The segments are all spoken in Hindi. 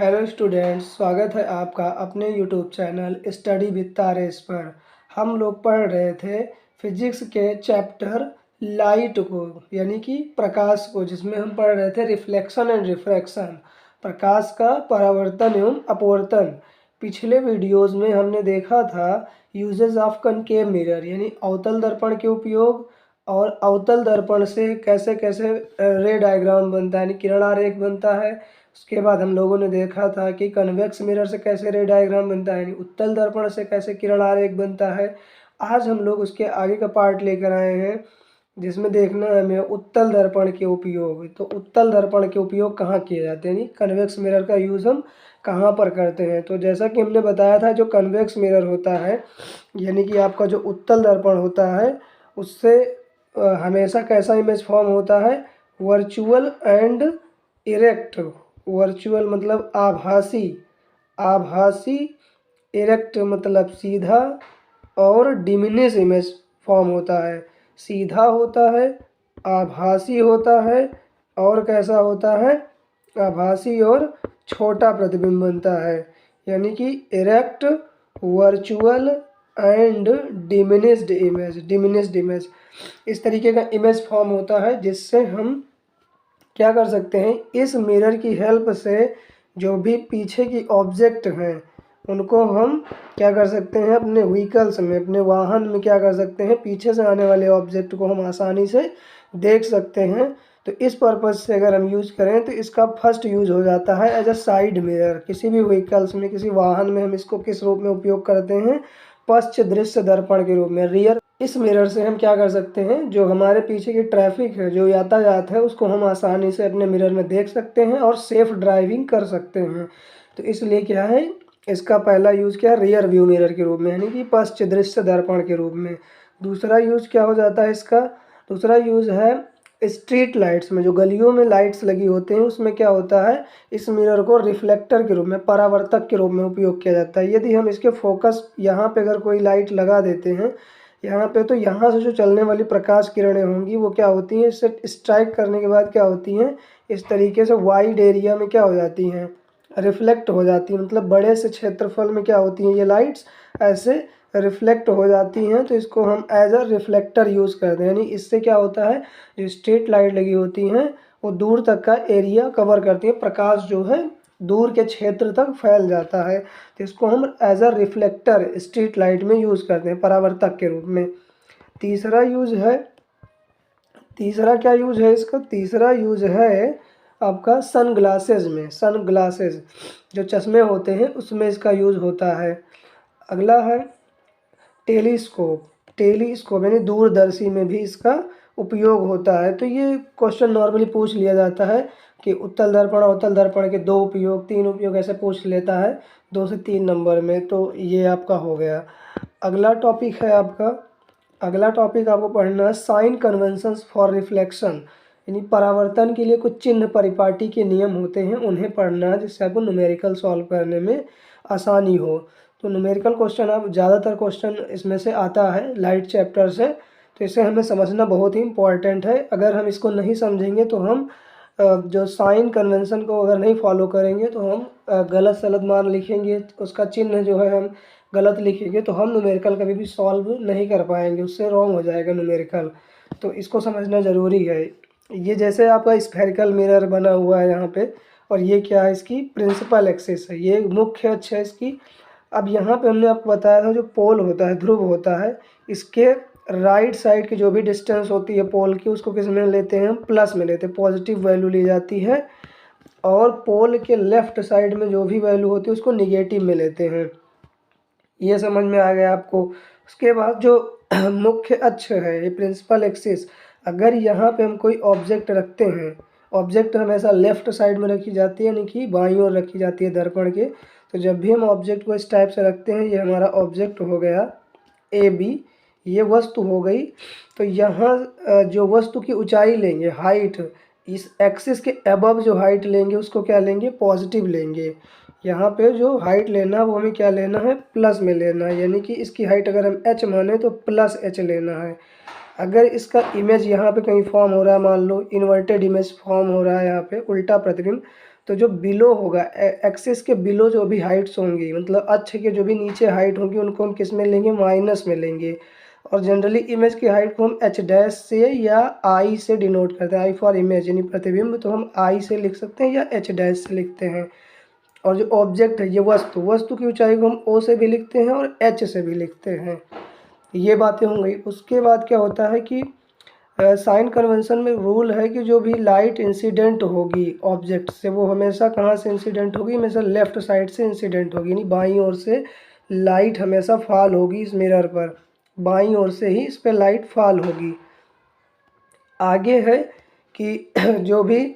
हेलो स्टूडेंट्स, स्वागत है आपका अपने यूट्यूब चैनल स्टडी विद तारेस पर। हम लोग पढ़ रहे थे फिजिक्स के चैप्टर लाइट को, यानी कि प्रकाश को, जिसमें हम पढ़ रहे थे रिफ्लेक्शन एंड रिफ्रैक्शन, प्रकाश का परावर्तन एवं अपवर्तन। पिछले वीडियोस में हमने देखा था यूजेस ऑफ कनकेव मिरर, यानी अवतल दर्पण के उपयोग, और अवतल दर्पण से कैसे कैसे रे डायग्राम बनता है, यानी किरण आरेख बनता है। उसके बाद हम लोगों ने देखा था कि कन्वेक्स मिरर से कैसे रे डायग्राम बनता है, यानी उत्तल दर्पण से कैसे किरण आरेख बनता है। आज हम लोग उसके आगे का पार्ट लेकर आए हैं, जिसमें देखना है हमें उत्तल दर्पण के उपयोग। तो उत्तल दर्पण के उपयोग कहाँ किए जाते हैं, यानी कन्वेक्स मिरर का यूज़ हम कहाँ पर करते हैं। तो जैसा कि हमने बताया था, जो कन्वेक्स मिरर होता है, यानी कि आपका जो उत्तल दर्पण होता है, उससे हमेशा कैसा इमेज फॉर्म होता है, वर्चुअल एंड इरेक्ट। वर्चुअल मतलब आभासी, आभासी, इरेक्ट मतलब सीधा, और डिमिनिश इमेज फॉर्म होता है। सीधा होता है, आभासी होता है, और कैसा होता है, आभासी और छोटा प्रतिबिंब बनता है, यानी कि erect, virtual and diminished image. इस तरीके का इमेज फॉर्म होता है, जिससे हम क्या कर सकते हैं, इस मिरर की हेल्प से जो भी पीछे की ऑब्जेक्ट हैं उनको हम क्या कर सकते हैं, अपने व्हीकल्स में, अपने वाहन में क्या कर सकते हैं, पीछे से आने वाले ऑब्जेक्ट को हम आसानी से देख सकते हैं। तो इस पर्पज़ से अगर हम यूज़ करें तो इसका फर्स्ट यूज़ हो जाता है एज अ साइड मिरर। किसी भी व्हीकल्स में, किसी वाहन में हम इसको किस रूप में उपयोग करते हैं, पश्च दृश्य दर्पण के रूप में, रियर। इस मिरर से हम क्या कर सकते हैं, जो हमारे पीछे की ट्रैफिक है, जो यातायात है, उसको हम आसानी से अपने मिरर में देख सकते हैं और सेफ ड्राइविंग कर सकते हैं। तो इसलिए क्या है, इसका पहला यूज़ क्या है, रियर व्यू मिरर के रूप में, यानी कि पश्च दृश्य दर्पण के रूप में। दूसरा यूज़ क्या हो जाता है इसका, दूसरा यूज़ है स्ट्रीट लाइट्स में, जो गलियों में लाइट्स लगी होती हैं, उसमें क्या होता है, इस मिरर को रिफ्लेक्टर के रूप में, परावर्तक के रूप में उपयोग किया जाता है। यदि हम इसके फोकस यहाँ पे अगर कोई लाइट लगा देते हैं यहाँ पे, तो यहाँ से जो चलने वाली प्रकाश किरणें होंगी वो क्या होती हैं, इससे स्ट्राइक करने के बाद क्या होती हैं, इस तरीके से वाइड एरिया में क्या हो जाती हैं, रिफ्लेक्ट हो जाती हैं। मतलब बड़े से क्षेत्रफल में क्या होती हैं, ये लाइट्स ऐसे रिफ्लेक्ट हो जाती हैं। तो इसको हम एज अ रिफ्लेक्टर यूज़ करते हैं, यानी इससे क्या होता है, जो स्ट्रीट लाइट लगी होती हैं वो दूर तक का एरिया कवर करती है, प्रकाश जो है दूर के क्षेत्र तक फैल जाता है। तो इसको हम as a reflector street light में यूज़ करते हैं, परावर्तक के रूप में। तीसरा यूज़ है, तीसरा क्या यूज़ है इसका, तीसरा यूज़ है आपका सन ग्लासेज में। सन ग्लासेज जो चश्मे होते हैं उसमें इसका यूज़ होता है। अगला है टेलीस्कोप। टेलीस्कोप यानी दूरदर्शी में भी इसका उपयोग होता है। तो ये क्वेश्चन नॉर्मली पूछ लिया जाता है कि उत्तल दर्पण और अवतल दर्पण के 2 उपयोग, 3 उपयोग ऐसे पूछ लेता है 2 से 3 नंबर में। तो ये आपका हो गया। अगला टॉपिक है आपका, अगला टॉपिक आपको पढ़ना है साइन कन्वेंशंस फॉर रिफ्लेक्शन, यानी परावर्तन के लिए कुछ चिन्ह परिपाटी के नियम होते हैं, उन्हें पढ़ना है, जिससे आपको न्यूमेरिकल सॉल्व करने में आसानी हो। तो न्यूमेरिकल क्वेश्चन, अब ज़्यादातर क्वेश्चन इसमें से आता है लाइट चैप्टर से, तो इसे हमें समझना बहुत ही इम्पॉर्टेंट है। अगर हम इसको नहीं समझेंगे तो हम जो साइन कन्वेंशन को अगर नहीं फॉलो करेंगे तो हम गलत सलत मान लिखेंगे, उसका चिन्ह जो है हम गलत लिखेंगे, तो हम न्यूमेरिकल कभी भी सॉल्व नहीं कर पाएंगे, उससे रॉन्ग हो जाएगा न्यूमेरिकल। तो इसको समझना ज़रूरी है। ये जैसे आपका स्फेरिकल मिरर बना हुआ है यहाँ पे, और ये क्या है, इसकी प्रिंसिपल एक्सिस है, ये मुख्य अक्ष है इसकी। अब यहाँ पे हमने आपको बताया था जो पोल होता है, ध्रुव होता है, इसके राइट साइड की जो भी डिस्टेंस होती है पोल की, उसको किस में लेते हैं, हम प्लस में लेते हैं, पॉजिटिव वैल्यू ली जाती है। और पोल के लेफ्ट साइड में जो भी वैल्यू होती है उसको निगेटिव में लेते हैं। ये समझ में आ गया आपको। उसके बाद जो मुख्य अक्ष है, ये प्रिंसिपल एक्सिस, अगर यहाँ पे हम कोई ऑब्जेक्ट रखते हैं, ऑब्जेक्ट हमेशा लेफ्ट साइड में रखी जाती है, यानी कि बाईं ओर रखी जाती है दर्पण के। तो जब भी हम ऑब्जेक्ट को इस टाइप से रखते हैं, ये हमारा ऑब्जेक्ट हो गया ए बी, ये वस्तु हो गई। तो यहाँ जो वस्तु की ऊंचाई लेंगे, हाइट, इस एक्सिस के अबव जो हाइट लेंगे उसको क्या लेंगे, पॉजिटिव लेंगे। यहाँ पे जो हाइट लेना है वो हमें क्या लेना है, प्लस में लेना है, यानी कि इसकी हाइट अगर हम h माने तो प्लस h लेना है। अगर इसका इमेज यहाँ पे कहीं फॉर्म हो रहा है, मान लो इन्वर्टेड इमेज फॉर्म हो रहा है यहाँ पे, उल्टा प्रतिबिंब, तो जो बिलो होगा एक्सिस के बिलो जो भी हाइट्स होंगी, मतलब अक्ष के जो भी नीचे हाइट होंगी उनको हम किस में लेंगे, माइनस में लेंगे। और जनरली इमेज की हाइट को हम एच डैश से या आई से डिनोट करते हैं, आई फॉर इमेज यानी प्रतिबिंब, तो हम आई से लिख सकते हैं या एच डैश से लिखते हैं। और जो ऑब्जेक्ट है ये वस्तु, वस्तु की ऊंचाई को हम ओ से भी लिखते हैं और एच से भी लिखते हैं। ये बातें हो गई। उसके बाद क्या होता है कि साइन कन्वेंशन में रूल है कि जो भी लाइट इंसिडेंट होगी ऑब्जेक्ट से वो हमेशा कहाँ से इंसिडेंट होगी, हमेशा लेफ्ट साइड से इंसिडेंट होगी, यानी बाईं ओर से लाइट हमेशा फॉल होगी इस मिरर पर, बाईं ओर से ही इस पर लाइट फॉल होगी। आगे है कि जो भी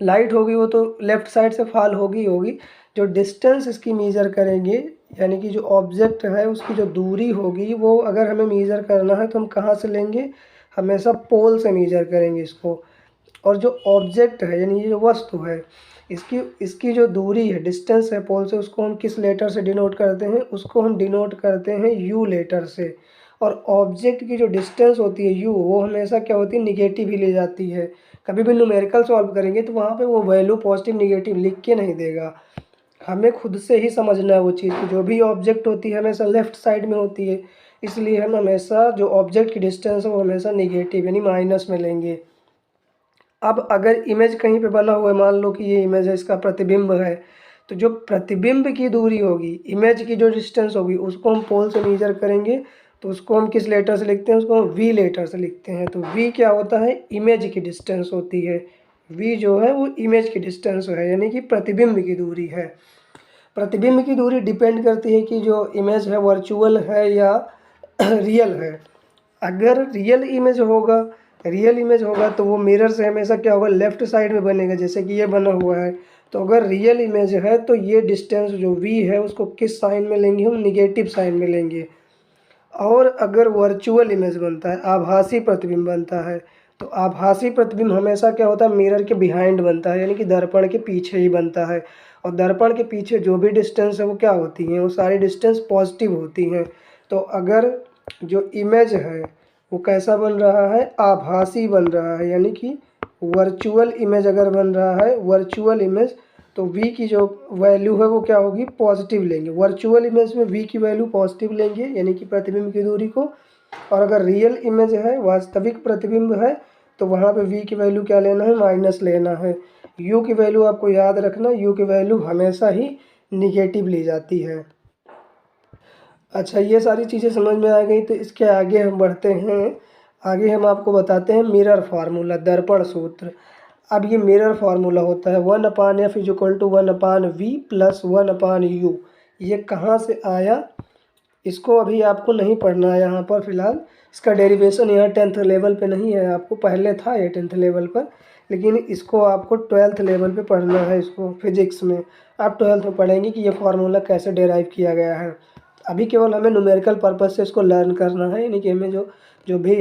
लाइट होगी वो तो लेफ़्ट साइड से फॉल होगी। जो डिस्टेंस इसकी मेज़र करेंगे, यानी कि जो ऑब्जेक्ट है उसकी जो दूरी होगी वो अगर हमें मेज़र करना है तो हम कहाँ से लेंगे, हमेशा पोल से मेज़र करेंगे इसको। और जो ऑब्जेक्ट है यानी ये जो वस्तु है इसकी जो दूरी है, डिस्टेंस है पोल से, उसको हम किस लेटर से डिनोट करते हैं, उसको हम डिनोट करते हैं यू लेटर से। और ऑब्जेक्ट की जो डिस्टेंस होती है यू, वो हमेशा क्या होती है, निगेटिव ही ले जाती है। कभी भी न्यूमेरिकल सॉल्व करेंगे तो वहाँ पे वो वैल्यू पॉजिटिव निगेटिव लिख के नहीं देगा, हमें खुद से ही समझना है वो चीज़ कि जो भी ऑब्जेक्ट होती है हमेशा लेफ़्ट साइड में होती है, इसलिए हम हमेशा जो ऑब्जेक्ट की डिस्टेंस है वो हमेशा निगेटिव यानी माइनस में लेंगे। अब अगर इमेज कहीं पे बना हुआ है, मान लो कि ये इमेज है, इसका प्रतिबिंब है, तो जो प्रतिबिंब की दूरी होगी, इमेज की जो डिस्टेंस होगी उसको हम पोल से मेजर करेंगे, तो उसको हम किस लेटर से लिखते हैं, उसको हम वी लेटर से लिखते हैं। तो वी क्या होता है, इमेज की डिस्टेंस होती है, वी जो है वो इमेज की डिस्टेंस है, यानी कि प्रतिबिंब की दूरी है। प्रतिबिंब की दूरी डिपेंड करती है कि जो इमेज है वर्चुअल है या रियल है। अगर रियल इमेज होगा तो वो मिरर से हमेशा क्या होगा, लेफ्ट साइड में बनेगा, जैसे कि ये बना हुआ है। तो अगर रियल इमेज है तो ये डिस्टेंस जो v है उसको किस साइन में लेंगे, हम निगेटिव साइन में लेंगे। और अगर वर्चुअल इमेज बनता है, आभासी प्रतिबिंब बनता है, तो आभासी प्रतिबिंब हमेशा क्या होता है, मिरर के बिहाइंड बनता है, यानी कि दर्पण के पीछे ही बनता है। और दर्पण के पीछे जो भी डिस्टेंस है वो क्या होती हैं, वो सारी डिस्टेंस पॉजिटिव होती हैं। तो अगर जो इमेज है वो कैसा बन रहा है, आभासी बन रहा है, यानी कि वर्चुअल इमेज अगर बन रहा है, वर्चुअल इमेज, तो v की जो वैल्यू है वो क्या होगी, पॉजिटिव लेंगे। वर्चुअल इमेज में v की वैल्यू पॉजिटिव लेंगे यानी कि प्रतिबिंब की दूरी को। और अगर रियल इमेज है, वास्तविक प्रतिबिंब है, तो वहाँ पे v की वैल्यू क्या लेना है, माइनस लेना है। u की वैल्यू आपको याद रखना, u की वैल्यू हमेशा ही निगेटिव ली जाती है। अच्छा, ये सारी चीज़ें समझ में आ गई, तो इसके आगे हम बढ़ते हैं। आगे हम आपको बताते हैं मिरर फार्मूला, दर्पण सूत्र। अब ये मिरर फार्मूला होता है 1/f is equal to 1/v plus 1/u। ये कहाँ से आया, इसको अभी आपको नहीं पढ़ना है यहाँ पर फ़िलहाल। इसका डेरिवेशन यहाँ 10th लेवल पे नहीं है, आपको पहले था ये 10th लेवल पर, लेकिन इसको आपको 12th लेवल पे पढ़ना है। इसको फिजिक्स में आप 12th में पढ़ेंगे कि ये फार्मूला कैसे डेराइव किया गया है। अभी केवल हमें न्यूमेरिकल पर्पज से इसको लर्न करना है, यानी कि हमें जो भी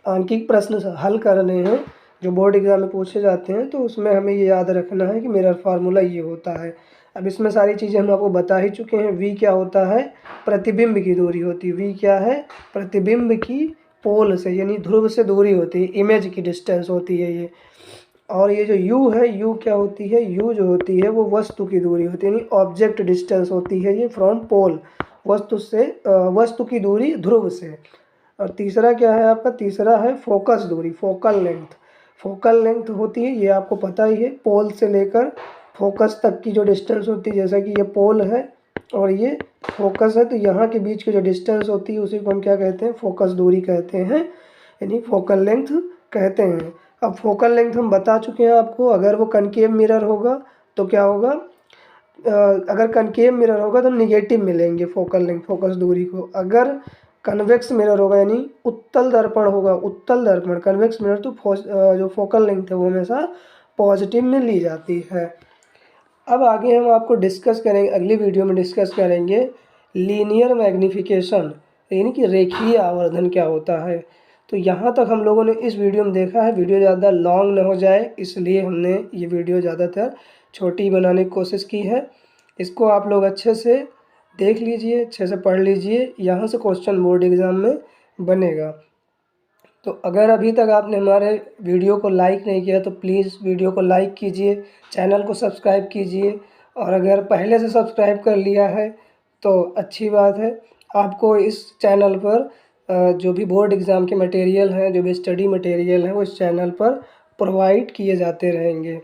आंकिक प्रश्न हल करने हैं जो बोर्ड एग्जाम में पूछे जाते हैं, तो उसमें हमें ये याद रखना है कि मिरर फार्मूला ये होता है। अब इसमें सारी चीज़ें हम आपको बता ही चुके हैं। v क्या होता है, प्रतिबिंब की दूरी होती है। v क्या है, प्रतिबिंब की पोल से यानी ध्रुव से दूरी होती है, इमेज की डिस्टेंस होती है ये। और ये जो u है, u क्या होती है, u जो होती है वो वस्तु की दूरी होती है, यानी ऑब्जेक्ट डिस्टेंस होती है ये फ्रॉम पोल, वस्तु की दूरी ध्रुव से। और तीसरा क्या है आपका, तीसरा है फोकस दूरी, फोकल लेंथ। फोकल लेंथ होती है, ये आपको पता ही है, पोल से लेकर फोकस तक की जो डिस्टेंस होती है, जैसा कि ये पोल है और ये फोकस है, तो यहाँ के बीच की जो डिस्टेंस होती है उसी को हम क्या कहते हैं, फोकस दूरी कहते हैं, यानी फोकल लेंथ कहते हैं। अब फोकल लेंथ हम बता चुके हैं आपको। अगर वो कनकेव मिरर होगा तो क्या होगा, अगर कनकेव मिरर होगा तो निगेटिव मिलेंगे फोकल लेंथ, फोकस दूरी को। अगर कन्वेक्स मिरर होगा यानी उत्तल दर्पण होगा, उत्तल दर्पण कन्वेक्स मिरर, तो जो फोकल लेंथ है वो हमेशा पॉजिटिव में ली जाती है। अब आगे हम आपको डिस्कस करेंगे, अगली वीडियो में डिस्कस करेंगे लीनियर मैग्नीफिकेशन, यानी कि रेखीय आवर्धन क्या होता है। तो यहाँ तक हम लोगों ने इस वीडियो में देखा है। वीडियो ज़्यादा लॉन्ग न हो जाए इसलिए हमने ये वीडियो ज़्यादातर छोटी बनाने की कोशिश की है। इसको आप लोग अच्छे से देख लीजिए, अच्छे से पढ़ लीजिए, यहाँ से क्वेश्चन बोर्ड एग्ज़ाम में बनेगा। तो अगर अभी तक आपने हमारे वीडियो को लाइक नहीं किया तो प्लीज़ वीडियो को लाइक कीजिए, चैनल को सब्सक्राइब कीजिए, और अगर पहले से सब्सक्राइब कर लिया है तो अच्छी बात है। आपको इस चैनल पर जो भी बोर्ड एग्ज़ाम के मटेरियल हैं, जो भी स्टडी मटेरियल हैं, वो इस चैनल पर प्रोवाइड किए जाते रहेंगे।